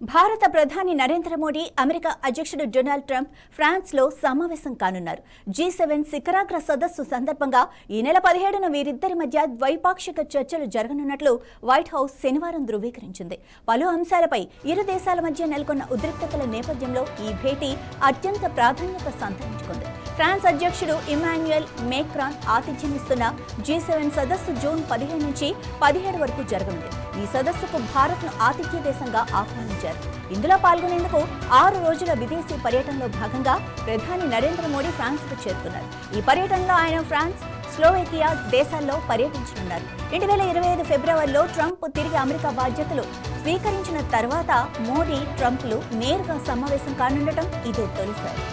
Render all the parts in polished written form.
భారత ప్రధాని నరేంద్ర మోడీ, అమెరికా అధ్యక్షుడు డొనాల్డ్ ట్రంప్ ఫ్రాన్స్లో సమావేశం కానున్నారు. G7 శిఖరాగ్ర సదస్సు సందర్భంగా ఈ నెల 17న వీరిద్దరి మధ్య ద్వైపాక్షిక చర్చలు జరగనున్నట్లు వైట్ హౌస్ శనివారం ధృవీకరించింది. పలు అంశాలపై ఇరు దేశాల మధ్య నెలకొన్న ఉద్రిక్తతల నేపథ్యంలో ఈ భేటీ అత్యంత ప్రాధాన్యత సంతరించుకుంది. ఫ్రాన్స్ అధ్యక్షుడు ఇమాన్యుయల్ మేక్రాన్ ఆతిథ్యమిస్తున్న G7 సదస్సు జూన్ 15 నుంచి 17 వరకు జరగనుంది. ఈ సదస్సుకు భారత్ను ఆతిథ్య దేశంగా ఆహ్వానించారు. ఇందులో పాల్గొనేందుకు 6 రోజుల విదేశీ పర్యటనలో భాగంగా ప్రధాని నరేంద్ర మోడీ ఫ్రాన్స్కు చేరుకున్నారు. ఈ పర్యటనలో ఆయన ఫ్రాన్స్, స్లోవేకియా దేశాల్లో పర్యటించనున్నారు. 2025 ఫిబ్రవరిలో ట్రంప్ తిరిగి అమెరికా బాధ్యతలు స్వీకరించిన తర్వాత మోడీ, ట్రంప్లు నేరుగా సమావేశం కానుండటం ఇదే తొలిసారి.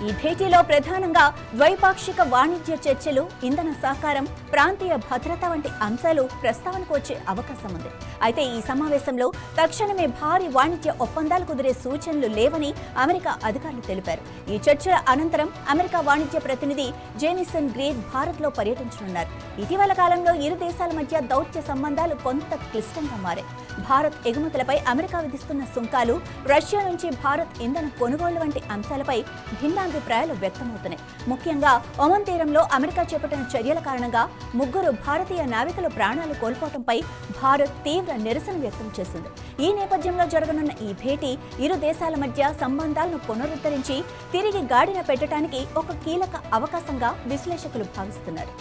ఈ భేటీలో ప్రధానంగా ద్వైపాక్షిక వాణిజ్య చర్చలు, ఇంధన సహకారం, ప్రాంతీయ భద్రత వంటి అంశాలు ప్రస్తావనకు వచ్చే అవకాశం ఉంది. అయితే ఈ సమావేశంలో తక్షణమే భారీ వాణిజ్య ఒప్పందాలు కుదిరే సూచనలు లేవని అమెరికా అధికారులు తెలిపారు. ఈ చర్చల అనంతరం అమెరికా వాణిజ్య ప్రతినిధి జేమిసన్ గ్రీర్ భారత్లో పర్యటించనున్నారు. ఇటీవల కాలంలో ఇరు దేశాల మధ్య దౌత్య సంబంధాలు కొంత క్లిష్టంగా మారాయి. భారత్ ఎగుమతులపై అమెరికా విధిస్తున్న సుంకాలు, రష్యా నుంచి భారత్ ఇంధన కొనుగోళ్లు వంటి అంశాలపై భిన్నాభిప్రాయాలు వ్యక్తమవుతున్నాయి. ముఖ్యంగా ఒమన్ తీరంలో అమెరికా చేపట్టిన చర్యల కారణంగా 3 భారతీయ నావికులు ప్రాణాలు కోల్పోవడంపై భారత్ తీవ్ర నిరసన వ్యక్తం చేసింది. ఈ నేపథ్యంలో జరగనున్న ఈ భేటీ ఇరు దేశాల మధ్య సంబంధాలను పునరుద్ధరించి తిరిగి గాడిన పెట్టడానికి ఒక కీలక అవకాశంగా విశ్లేషకులు భావిస్తున్నారు.